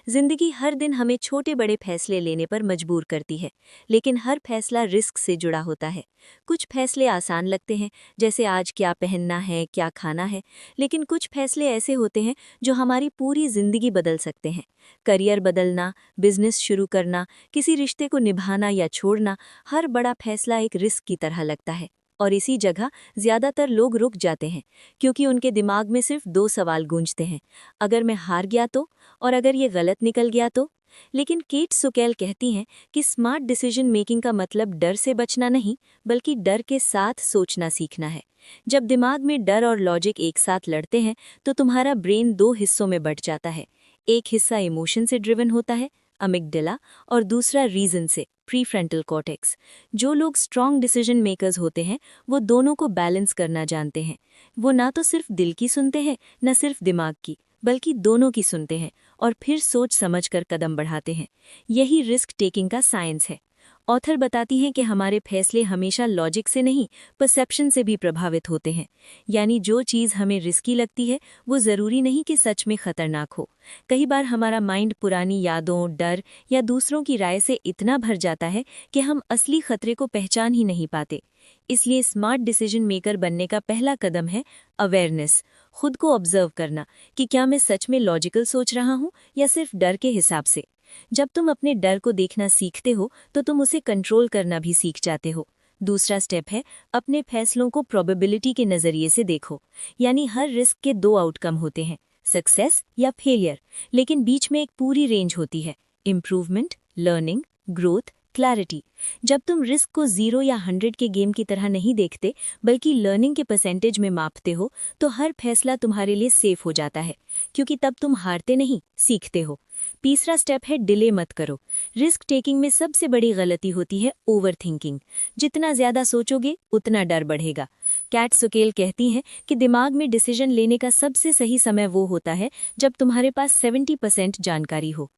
जिंदगी हर दिन हमें छोटे बड़े फैसले लेने पर मजबूर करती है, लेकिन हर फैसला रिस्क से जुड़ा होता है। कुछ फैसले आसान लगते हैं, जैसे आज क्या पहनना है, क्या खाना है, लेकिन कुछ फैसले ऐसे होते हैं जो हमारी पूरी जिंदगी बदल सकते हैं। करियर बदलना, बिजनेस शुरू करना, किसी रिश्ते को निभाना या छोड़ना, हर बड़ा फैसला एक रिस्क की तरह लगता है। और इसी जगह ज्यादातर लोग रुक जाते हैं, क्योंकि उनके दिमाग में सिर्फ 2 सवाल गूंजते हैं, अगर मैं हार गया तो, और अगर ये गलत निकल गया तो। लेकिन केट सुकेल कहती हैं कि स्मार्ट डिसीजन मेकिंग का मतलब डर से बचना नहीं, बल्कि डर के साथ सोचना सीखना है। जब दिमाग में डर और लॉजिक एक साथ लड़ते हैं तो तुम्हारा ब्रेन 2 हिस्सों में बंट जाता है। एक हिस्सा इमोशन से ड्रिवन होता है, अमिगडाला, और दूसरा रीजन से, प्रीफ्रंटल कॉर्टेक्स। जो लोग स्ट्रॉन्ग डिसीजन मेकर्स होते हैं, वो दोनों को बैलेंस करना जानते हैं। वो ना तो सिर्फ दिल की सुनते हैं, न सिर्फ दिमाग की, बल्कि दोनों की सुनते हैं और फिर सोच समझकर कदम बढ़ाते हैं। यही रिस्क टेकिंग का साइंस है। ऑथर बताती हैं कि हमारे फैसले हमेशा लॉजिक से नहीं, परसेप्शन से भी प्रभावित होते हैं। यानी जो चीज़ हमें रिस्की लगती है, वो ज़रूरी नहीं कि सच में खतरनाक हो। कई बार हमारा माइंड पुरानी यादों, डर या दूसरों की राय से इतना भर जाता है कि हम असली खतरे को पहचान ही नहीं पाते। इसलिए स्मार्ट डिसीजन मेकर बनने का पहला कदम है अवेयरनेस। खुद को ऑब्जर्व करना कि क्या मैं सच में लॉजिकल सोच रहा हूँ या सिर्फ डर के हिसाब से। जब तुम अपने डर को देखना सीखते हो तो तुम उसे कंट्रोल करना भी सीख जाते हो। दूसरा स्टेप है अपने फैसलों को प्रोबेबिलिटी के नज़रिए से देखो। यानी हर रिस्क के 2 आउटकम होते हैं, सक्सेस या फेलियर, लेकिन बीच में एक पूरी रेंज होती है, इम्प्रूवमेंट, लर्निंग, ग्रोथ, क्लैरिटी। जब तुम रिस्क को 0 या 100 के गेम की तरह नहीं देखते, बल्कि लर्निंग के परसेंटेज में मापते हो, तो हर फैसला तुम्हारे लिए सेफ हो जाता है, क्योंकि तब तुम हारते नहीं, सीखते हो। तीसरा स्टेप है डिले मत करो। रिस्क टेकिंग में सबसे बड़ी गलती होती है ओवर थिंकिंग। जितना ज्यादा सोचोगे उतना डर बढ़ेगा। कैट सुकेल कहती हैं कि दिमाग में डिसीजन लेने का सबसे सही समय वो होता है जब तुम्हारे पास 70% जानकारी हो।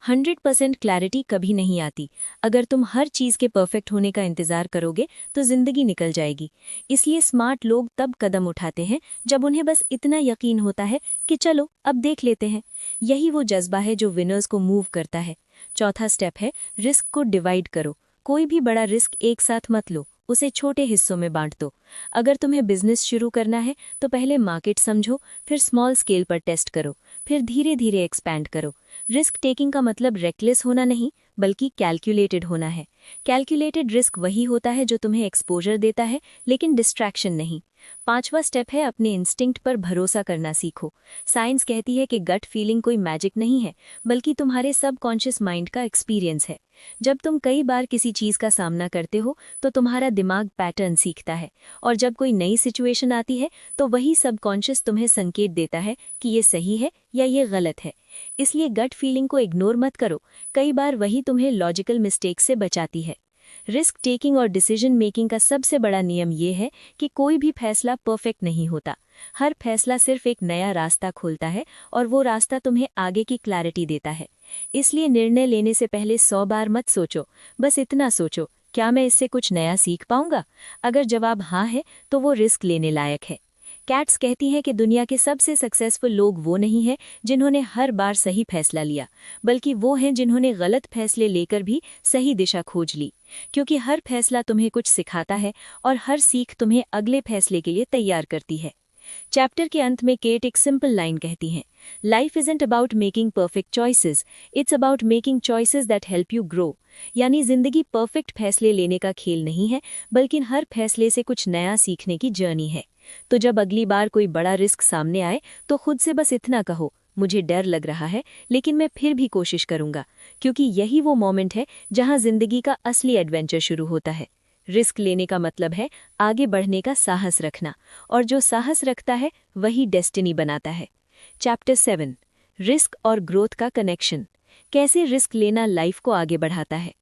100% क्लैरिटी कभी नहीं आती। अगर तुम हर चीज़ के परफेक्ट होने का इंतज़ार करोगे तो ज़िंदगी निकल जाएगी। इसलिए स्मार्ट लोग तब कदम उठाते हैं जब उन्हें बस इतना यकीन होता है कि चलो अब देख लेते हैं। यही वो जज्बा है जो विनर्स को मूव करता है। चौथा स्टेप है रिस्क को डिवाइड करो। कोई भी बड़ा रिस्क एक साथ मत लो, उसे छोटे हिस्सों में बांट दो। अगर तुम्हें बिजनेस शुरू करना है तो पहले मार्केट समझो, फिर स्मॉल स्केल पर टेस्ट करो, फिर धीरे धीरे एक्सपैंड करो। रिस्क टेकिंग का मतलब रेकलेस होना नहीं, बल्कि कैलकुलेटेड होना है। कैलकुलेटेड रिस्क वही होता है जो तुम्हें एक्सपोजर देता है, लेकिन डिस्ट्रैक्शन नहीं। पांचवा स्टेप है अपने इंस्टिंक्ट पर भरोसा करना सीखो। साइंस कहती है कि गट फीलिंग कोई मैजिक नहीं है, बल्कि तुम्हारे सबकॉन्शियस माइंड का एक्सपीरियंस है। जब तुम कई बार किसी चीज का सामना करते हो तो तुम्हारा दिमाग पैटर्न सीखता है, और जब कोई नई सिचुएशन आती है तो वही सबकॉन्शियस तुम्हें संकेत देता है कि ये सही है या ये गलत है। इसलिए गट फीलिंग को इग्नोर मत करो, कई बार वही तुम्हें लॉजिकल मिस्टेक से बचाती है। रिस्क टेकिंग और डिसीजन मेकिंग का सबसे बड़ा नियम ये है कि कोई भी फैसला परफेक्ट नहीं होता। हर फैसला सिर्फ एक नया रास्ता खोलता है, और वो रास्ता तुम्हें आगे की क्लैरिटी देता है। इसलिए निर्णय लेने से पहले 100 बार मत सोचो, बस इतना सोचो, क्या मैं इससे कुछ नया सीख पाऊंगा? अगर जवाब हाँ है तो वो रिस्क लेने लायक है। कैट्स कहती हैं कि दुनिया के सबसे सक्सेसफुल लोग वो नहीं हैं जिन्होंने हर बार सही फैसला लिया, बल्कि वो हैं जिन्होंने गलत फैसले लेकर भी सही दिशा खोज ली। क्योंकि हर फैसला तुम्हें कुछ सिखाता है, और हर सीख तुम्हें अगले फैसले के लिए तैयार करती है। चैप्टर के अंत में केट एक सिंपल लाइन कहती हैं, life isn't about making perfect choices, it's about making choices that help you grow. यानी जिंदगी परफेक्ट फैसले लेने का खेल नहीं है, बल्कि हर फैसले से कुछ नया सीखने की जर्नी है। तो जब अगली बार कोई बड़ा रिस्क सामने आए तो खुद से बस इतना कहो, मुझे डर लग रहा है लेकिन मैं फिर भी कोशिश करूंगा, क्योंकि यही वो मोमेंट है जहां जिंदगी का असली एडवेंचर शुरू होता है। रिस्क लेने का मतलब है आगे बढ़ने का साहस रखना, और जो साहस रखता है वही डेस्टिनी बनाता है। चैप्टर 7, रिस्क और ग्रोथ का कनेक्शन। कैसे रिस्क लेना लाइफ को आगे बढ़ाता है।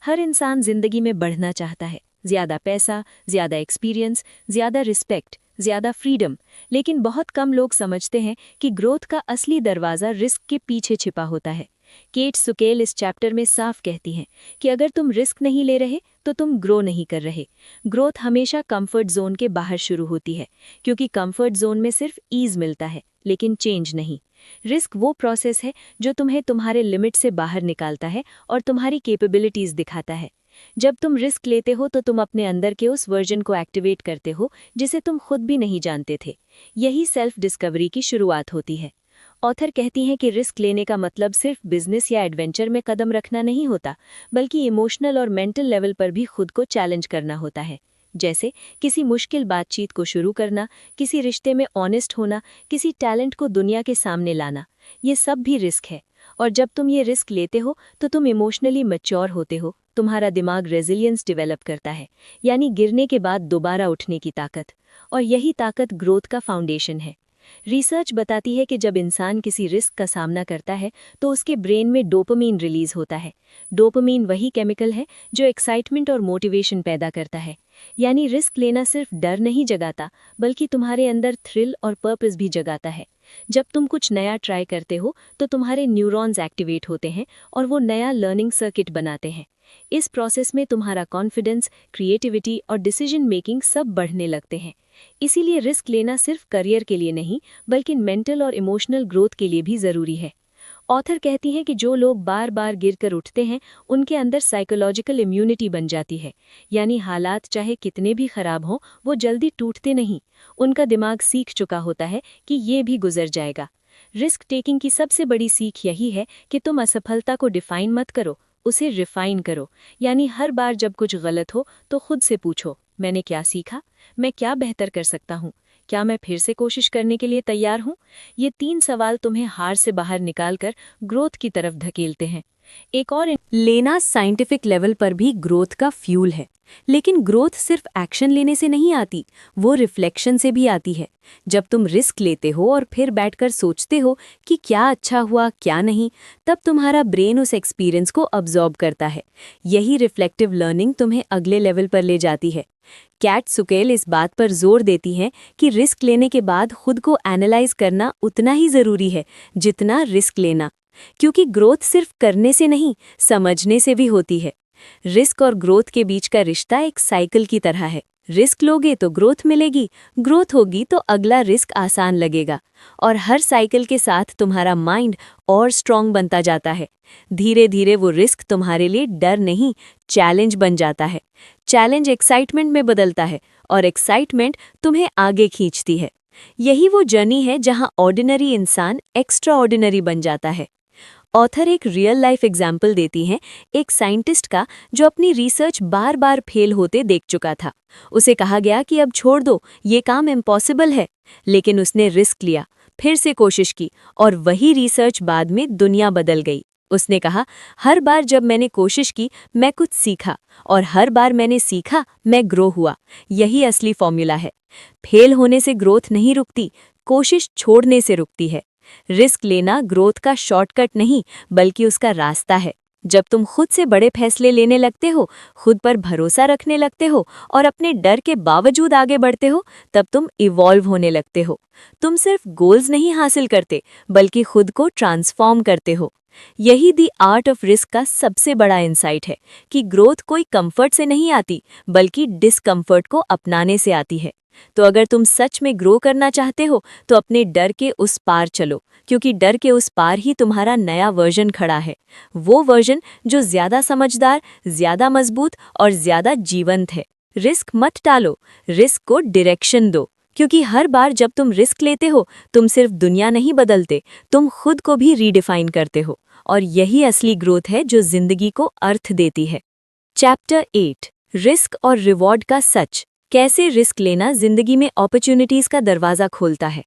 हर इंसान जिंदगी में बढ़ना चाहता है, ज्यादा पैसा, ज्यादा एक्सपीरियंस, ज्यादा रिस्पेक्ट, ज्यादा फ्रीडम, लेकिन बहुत कम लोग समझते हैं कि ग्रोथ का असली दरवाज़ा रिस्क के पीछे छिपा होता है। केट सुकेल इस चैप्टर में साफ कहती हैं कि अगर तुम रिस्क नहीं ले रहे तो तुम ग्रो नहीं कर रहे। ग्रोथ हमेशा कंफर्ट जोन के बाहर शुरू होती है, क्योंकि कंफर्ट जोन में सिर्फ ईज मिलता है लेकिन चेंज नहीं। रिस्क वो प्रोसेस है जो तुम्हें तुम्हारे लिमिट से बाहर निकालता है और तुम्हारी कैपेबिलिटीज दिखाता है। जब तुम रिस्क लेते हो तो तुम अपने अंदर के उस वर्जन को एक्टिवेट करते हो जिसे तुम खुद भी नहीं जानते थे। यही सेल्फ डिस्कवरी की शुरुआत होती है। ऑथर कहती हैं कि रिस्क लेने का मतलब सिर्फ बिजनेस या एडवेंचर में कदम रखना नहीं होता, बल्कि इमोशनल और मेंटल लेवल पर भी खुद को चैलेंज करना होता है। जैसे किसी मुश्किल बातचीत को शुरू करना, किसी रिश्ते में ऑनेस्ट होना, किसी टैलेंट को दुनिया के सामने लाना, ये सब भी रिस्क है। और जब तुम ये रिस्क लेते हो तो तुम इमोशनली मैच्योर होते हो, तुम्हारा दिमाग रेजिलियंस डेवलप करता है, यानी गिरने के बाद दोबारा उठने की ताकत। और यही ताकत ग्रोथ का फाउंडेशन है। रिसर्च बताती है कि जब इंसान किसी रिस्क का सामना करता है तो उसके ब्रेन में डोपामीन रिलीज होता है। डोपामीन वही केमिकल है जो एक्साइटमेंट और मोटिवेशन पैदा करता है। यानी रिस्क लेना सिर्फ डर नहीं जगाता, बल्कि तुम्हारे अंदर थ्रिल और पर्पस भी जगाता है। जब तुम कुछ नया ट्राई करते हो तो तुम्हारे न्यूरॉन्स एक्टिवेट होते हैं और वो नया लर्निंग सर्किट बनाते हैं। इस प्रोसेस में तुम्हारा कॉन्फिडेंस, क्रिएटिविटी और डिसीजन मेकिंग सब बढ़ने लगते हैं। इसीलिए रिस्क लेना सिर्फ करियर के लिए नहीं, बल्कि मेंटल और इमोशनल ग्रोथ के लिए भी ज़रूरी है। ऑथर कहती हैं कि जो लोग बार बार गिरकर उठते हैं उनके अंदर साइकोलॉजिकल इम्यूनिटी बन जाती है, यानी हालात चाहे कितने भी खराब हों वो जल्दी टूटते नहीं। उनका दिमाग सीख चुका होता है कि ये भी गुजर जाएगा। रिस्क टेकिंग की सबसे बड़ी सीख यही है कि तुम असफलता को डिफाइन मत करो, उसे रिफाइन करो। यानी हर बार जब कुछ गलत हो तो खुद से पूछो, मैंने क्या सीखा, मैं क्या बेहतर कर सकता हूँ, क्या मैं फिर से कोशिश करने के लिए तैयार हूँ। ये 3 सवाल तुम्हें हार से बाहर निकालकर ग्रोथ की तरफ धकेलते हैं। एक और लेना साइंटिफिक लेवल पर भी ग्रोथ का फ्यूल है, लेकिन ग्रोथ सिर्फ एक्शन लेने से नहीं आती, वो रिफ्लेक्शन से भी आती है। जब तुम रिस्क लेते हो और फिर बैठकर सोचते हो कि क्या अच्छा हुआ क्या नहीं, तब तुम्हारा ब्रेन उस एक्सपीरियंस को अब्जॉर्ब करता है। यही रिफ्लेक्टिव लर्निंग तुम्हें अगले लेवल पर ले जाती है। कैट सुकेल इस बात पर जोर देती हैं कि रिस्क लेने के बाद खुद को एनालाइज करना उतना ही जरूरी है जितना रिस्क लेना, क्योंकि ग्रोथ सिर्फ करने से नहीं, समझने से भी होती है। रिस्क और ग्रोथ के बीच का रिश्ता एक साइकिल की तरह है। रिस्क लोगे तो ग्रोथ मिलेगी, ग्रोथ होगी तो अगला रिस्क आसान लगेगा, और हर साइकिल के साथ तुम्हारा माइंड और स्ट्रांग बनता जाता है। धीरे धीरे वो रिस्क तुम्हारे लिए डर नहीं, चैलेंज बन जाता है। चैलेंज एक्साइटमेंट में बदलता है और एक्साइटमेंट तुम्हें आगे खींचती है। यही वो जर्नी है जहां ऑर्डिनरी इंसान एक्स्ट्रा ऑर्डिनरी बन जाता है। ऑथर एक रियल लाइफ एग्जाम्पल देती हैं, एक साइंटिस्ट का जो अपनी रिसर्च बार बार फेल होते देख चुका था। उसे कहा गया कि अब छोड़ दो, ये काम इम्पॉसिबल है, लेकिन उसने रिस्क लिया, फिर से कोशिश की, और वही रिसर्च बाद में दुनिया बदल गई। उसने कहा, हर बार जब मैंने कोशिश की मैं कुछ सीखा, और हर बार मैंने सीखा मैं ग्रो हुआ। यही असली फॉर्मूला है। फेल होने से ग्रोथ नहीं रुकती, कोशिश छोड़ने से रुकती है। रिस्क लेना ग्रोथ का शॉर्टकट नहीं, बल्कि उसका रास्ता है। जब तुम खुद से बड़े फैसले लेने लगते हो, खुद पर भरोसा रखने लगते हो और अपने डर के बावजूद आगे बढ़ते हो, तब तुम इवॉल्व होने लगते हो। तुम सिर्फ गोल्स नहीं हासिल करते, बल्कि खुद को ट्रांसफॉर्म करते हो। यही दी आर्ट ऑफ रिस्क का सबसे बड़ा इंसाइट है कि ग्रोथ कोई कंफर्ट से नहीं आती, बल्कि डिस्कम्फर्ट को अपनाने से आती है। तो अगर तुम सच में ग्रो करना चाहते हो तो अपने डर के उस पार चलो, क्योंकि डर के उस पार ही तुम्हारा नया वर्जन खड़ा है। वो वर्जन जो ज्यादा समझदार, ज्यादा मजबूत और ज्यादा जीवंत है। रिस्क मत टालो, रिस्क को डायरेक्शन दो, क्योंकि हर बार जब तुम रिस्क लेते हो तुम सिर्फ दुनिया नहीं बदलते, तुम खुद को भी रीडिफाइन करते हो। और यही असली ग्रोथ है जो जिंदगी को अर्थ देती है। चैप्टर 8, रिस्क और रिवॉर्ड का सच। कैसे रिस्क लेना जिंदगी में अपॉर्चुनिटीज का दरवाजा खोलता है।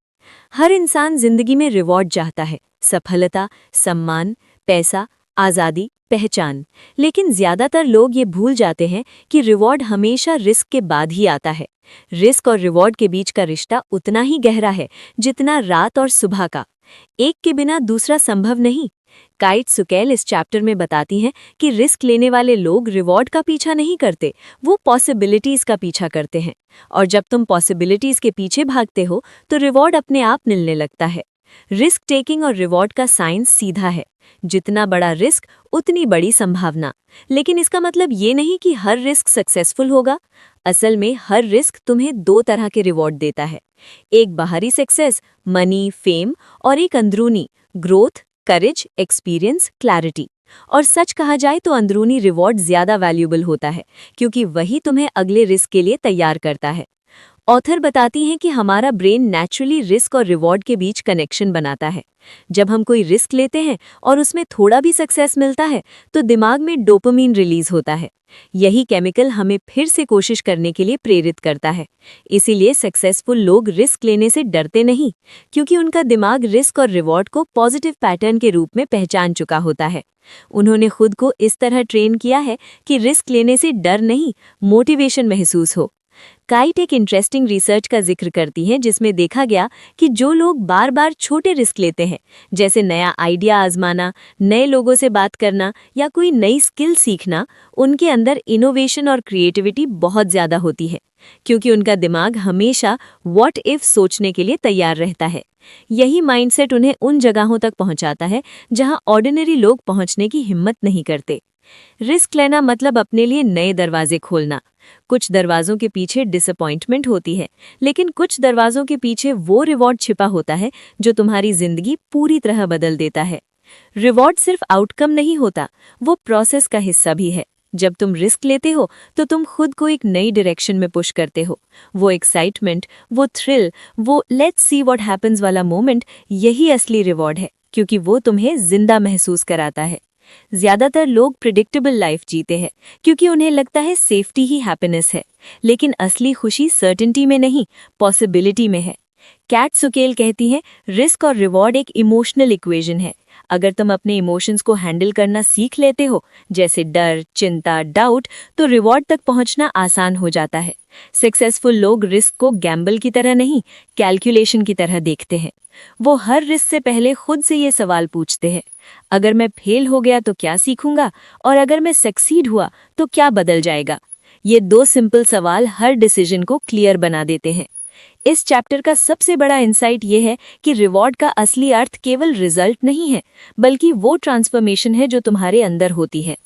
हर इंसान जिंदगी में रिवॉर्ड चाहता है, सफलता, सम्मान, पैसा, आज़ादी, पहचान। लेकिन ज्यादातर लोग ये भूल जाते हैं कि रिवॉर्ड हमेशा रिस्क के बाद ही आता है। रिस्क और रिवॉर्ड के बीच का रिश्ता उतना ही गहरा है जितना रात और सुबह का। एक के बिना दूसरा संभव नहीं। काइट सुकेल इस चैप्टर में बताती हैं कि रिस्क लेने वाले लोग रिवॉर्ड का पीछा नहीं करते, वो पॉसिबिलिटीज का पीछा करते हैं। और जब तुम पॉसिबिलिटीज के पीछे भागते हो तो रिवॉर्ड अपने आप मिलने लगता है। रिस्क टेकिंग और रिवॉर्ड का साइंस सीधा है। जितना बड़ा रिस्क उतनी बड़ी संभावना। लेकिन इसका मतलब ये नहीं कि हर रिस्क सक्सेसफुल होगा। असल में हर रिस्क तुम्हें दो तरह के रिवॉर्ड देता है, एक बाहरी सक्सेस, मनी, फेम, और एक अंदरूनी, ग्रोथ, करेज, एक्सपीरियंस, क्लैरिटी। और सच कहा जाए तो अंदरूनी रिवॉर्ड ज्यादा वैल्यूएबल होता है, क्योंकि वही तुम्हें अगले रिस्क के लिए तैयार करता है। ऑथर बताती हैं कि हमारा ब्रेन नेचुरली रिस्क और रिवॉर्ड के बीच कनेक्शन बनाता है। जब हम कोई रिस्क लेते हैं और उसमें थोड़ा भी सक्सेस मिलता है तो दिमाग में डोपामीन रिलीज होता है। यही केमिकल हमें फिर से कोशिश करने के लिए प्रेरित करता है। इसीलिए सक्सेसफुल लोग रिस्क लेने से डरते नहीं, क्योंकि उनका दिमाग रिस्क और रिवॉर्ड को पॉजिटिव पैटर्न के रूप में पहचान चुका होता है। उन्होंने खुद को इस तरह ट्रेन किया है कि रिस्क लेने से डर नहीं, मोटिवेशन महसूस हो। काइट एक इंटरेस्टिंग रिसर्च का जिक्र करती है जिसमें देखा गया कि जो लोग बार बार छोटे रिस्क लेते हैं, जैसे नया आइडिया आजमाना, नए लोगों से बात करना या कोई नई स्किल सीखना, उनके अंदर इनोवेशन और क्रिएटिविटी बहुत ज्यादा होती है, क्योंकि उनका दिमाग हमेशा व्हाट इफ सोचने के लिए तैयार रहता है। यही माइंडसेट उन्हें उन जगहों तक पहुंचाता है जहां ऑर्डिनरी लोग पहुंचने की हिम्मत नहीं करते। रिस्क लेना मतलब अपने लिए नए दरवाजे खोलना। कुछ दरवाजों के पीछे डिसअपॉइंटमेंट होती है, लेकिन कुछ दरवाजों के पीछे वो रिवॉर्ड छिपा होता है जो तुम्हारी जिंदगी पूरी तरह बदल देता है। रिवॉर्ड सिर्फ आउटकम नहीं होता, वो प्रोसेस का हिस्सा भी है। जब तुम रिस्क लेते हो तो तुम खुद को एक नई डायरेक्शन में पुश करते हो। वो एक्साइटमेंट, वो थ्रिल, वो लेट्स सी व्हाट हैपेंस वाला मोमेंट, यही असली रिवॉर्ड है, क्योंकि वो तुम्हें जिंदा महसूस कराता है। ज्यादातर लोग प्रिडिक्टेबल लाइफ जीते हैं क्योंकि उन्हें लगता है सेफ्टी ही हैप्पीनेस है, लेकिन असली खुशी सर्टेनिटी में नहीं, पॉसिबिलिटी में है। कैट सुकेल कहती हैं, रिस्क और रिवॉर्ड एक इमोशनल इक्वेशन है। अगर तुम अपने इमोशंस को हैंडल करना सीख लेते हो, जैसे डर, चिंता, डाउट, तो रिवॉर्ड तक पहुंचना आसान हो जाता है। सक्सेसफुल लोग रिस्क को गैम्बल की तरह नहीं, कैलकुलेशन की तरह देखते हैं। वो हर रिस्क से पहले खुद से ये सवाल पूछते हैं, अगर मैं फेल हो गया तो क्या सीखूंगा, और अगर मैं सक्सीड हुआ तो क्या बदल जाएगा। ये दो सिंपल सवाल हर डिसीजन को क्लियर बना देते हैं। इस चैप्टर का सबसे बड़ा इंसाइट ये है कि रिवॉर्ड का असली अर्थ केवल रिजल्ट नहीं है, बल्कि वो ट्रांसफॉर्मेशन है जो तुम्हारे अंदर होती है।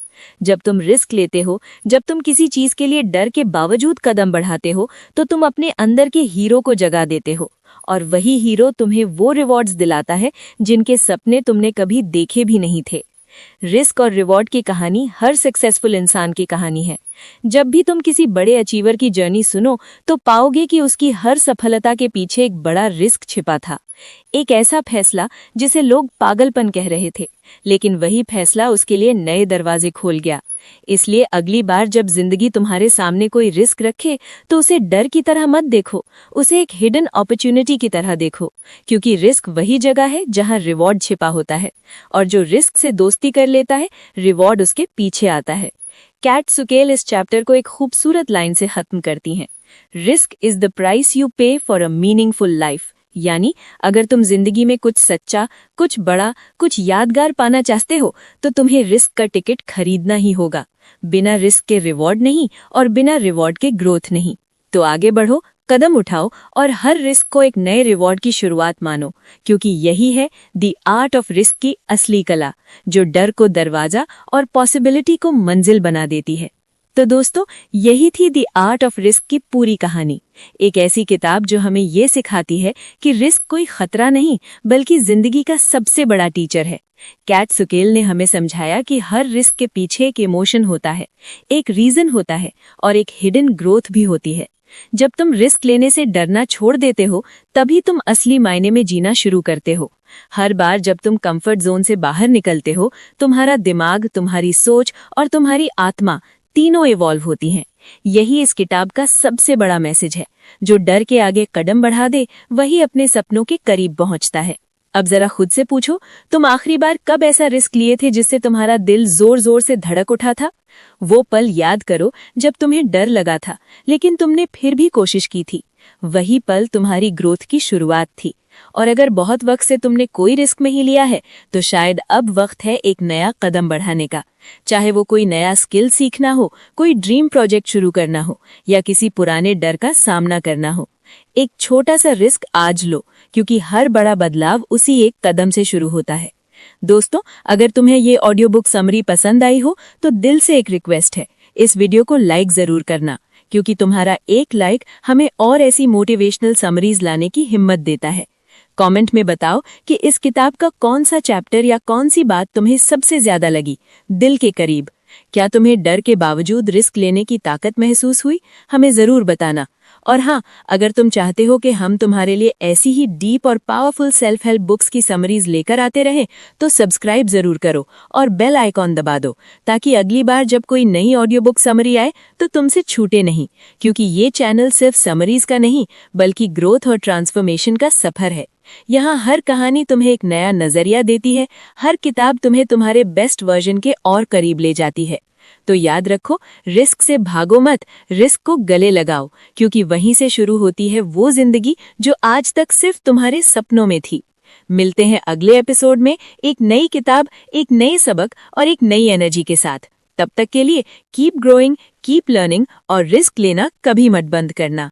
जब तुम रिस्क लेते हो, जब तुम किसी चीज के लिए डर के बावजूद कदम बढ़ाते हो, तो तुम अपने अंदर के हीरो को जगा देते हो, और वही हीरो तुम्हें वो रिवॉर्ड्स दिलाता है जिनके सपने तुमने कभी देखे भी नहीं थे। रिस्क और रिवॉर्ड की कहानी हर सक्सेसफुल इंसान की कहानी है। जब भी तुम किसी बड़े अचीवर की जर्नी सुनो तो पाओगे कि उसकी हर सफलता के पीछे एक बड़ा रिस्क छिपा था। एक ऐसा फैसला जिसे लोग पागलपन कह रहे थे, लेकिन वही फैसला उसके लिए नए दरवाजे खोल गया। इसलिए अगली बार जब जिंदगी तुम्हारे सामने कोई रिस्क रखे तो उसे डर की तरह मत देखो, उसे एक हिडन अपॉर्चुनिटी की तरह देखो, क्योंकि रिस्क वही जगह है जहां रिवॉर्ड छिपा होता है, और जो रिस्क से दोस्ती कर लेता है, रिवॉर्ड उसके पीछे आता है। कैट सुकेल इस चैप्टर को एक खूबसूरत लाइन से खत्म करती हैं, risk is the price you पे फॉर अ मीनिंगफुल लाइफ। यानी अगर तुम जिंदगी में कुछ सच्चा, कुछ बड़ा, कुछ यादगार पाना चाहते हो तो तुम्हें रिस्क का टिकट खरीदना ही होगा। बिना रिस्क के रिवॉर्ड नहीं, और बिना रिवॉर्ड के ग्रोथ नहीं। तो आगे बढ़ो, कदम उठाओ, और हर रिस्क को एक नए रिवॉर्ड की शुरुआत मानो, क्योंकि यही है द आर्ट ऑफ रिस्क की असली कला, जो डर को दरवाजा और पॉसिबिलिटी को मंजिल बना देती है। तो दोस्तों, यही थी द आर्ट ऑफ रिस्क की पूरी कहानी। एक ऐसी किताब जो हमें ये सिखाती है कि रिस्क कोई खतरा नहीं, बल्कि जिंदगी का सबसे बड़ा टीचर है। कैट सुकेल ने हमें समझाया कि हर रिस्क के पीछे एक इमोशन होता है, एक रीजन होता है, और एक हिडन ग्रोथ भी होती है। जब तुम रिस्क लेने से डरना छोड़ देते हो, तभी तुम असली मायने में जीना शुरू करते हो। हर बार जब तुम कंफर्ट जोन से बाहर निकलते हो, तुम्हारा दिमाग, तुम्हारी सोच और तुम्हारी आत्मा तीनों इवॉल्व होती हैं। यही इस किताब का सबसे बड़ा मैसेज है। जो डर के आगे कदम बढ़ा दे वही अपने सपनों के करीब पहुंचता है। अब जरा खुद से पूछो, तुम आखिरी बार कब ऐसा रिस्क लिए थे जिससे तुम्हारा दिल जोर जोर से धड़क उठा था? वो पल याद करो जब तुम्हें डर लगा था, लेकिन तुमने फिर भी कोशिश की थी। वही पल तुम्हारी ग्रोथ की शुरुआत थी। और अगर बहुत वक्त से तुमने कोई रिस्क नहीं लिया है, तो शायद अब वक्त है एक नया कदम बढ़ाने का। चाहे वो कोई नया स्किल सीखना हो, कोई ड्रीम प्रोजेक्ट शुरू करना हो, या किसी पुराने डर का सामना करना हो। एक छोटा सा रिस्क आज लो, क्योंकि हर बड़ा बदलाव उसी एक कदम से शुरू होता है। दोस्तों, अगर तुम्हें ये ऑडियो बुक समरी पसंद आई हो तो दिल से एक रिक्वेस्ट है, इस वीडियो को लाइक जरूर करना, क्योंकि तुम्हारा एक लाइक हमें और ऐसी मोटिवेशनल समरीज लाने की हिम्मत देता है। कमेंट में बताओ कि इस किताब का कौन सा चैप्टर या कौन सी बात तुम्हें सबसे ज्यादा लगी, दिल के करीब। क्या तुम्हें डर के बावजूद रिस्क लेने की ताकत महसूस हुई? हमें जरूर बताना। और हाँ, अगर तुम चाहते हो कि हम तुम्हारे लिए ऐसी ही डीप और पावरफुल सेल्फ हेल्प बुक्स की समरीज लेकर आते रहें, तो सब्सक्राइब जरूर करो और बेल आइकॉन दबा दो, ताकि अगली बार जब कोई नई ऑडियो बुक समरी आए तो तुमसे छूटे नहीं। क्योंकि ये चैनल सिर्फ समरीज का नहीं, बल्कि ग्रोथ और ट्रांसफॉर्मेशन का सफर है। यहाँ हर कहानी तुम्हें एक नया नजरिया देती है, हर किताब तुम्हें तुम्हारे बेस्ट वर्जन के और करीब ले जाती है। तो याद रखो, रिस्क से भागो मत, रिस्क को गले लगाओ, क्योंकि वहीं से शुरू होती है वो जिंदगी जो आज तक सिर्फ तुम्हारे सपनों में थी। मिलते हैं अगले एपिसोड में एक नई किताब, एक नए सबक और एक नई एनर्जी के साथ। तब तक के लिए कीप ग्रोइंग, कीप लर्निंग और रिस्क लेना कभी मत बंद करना।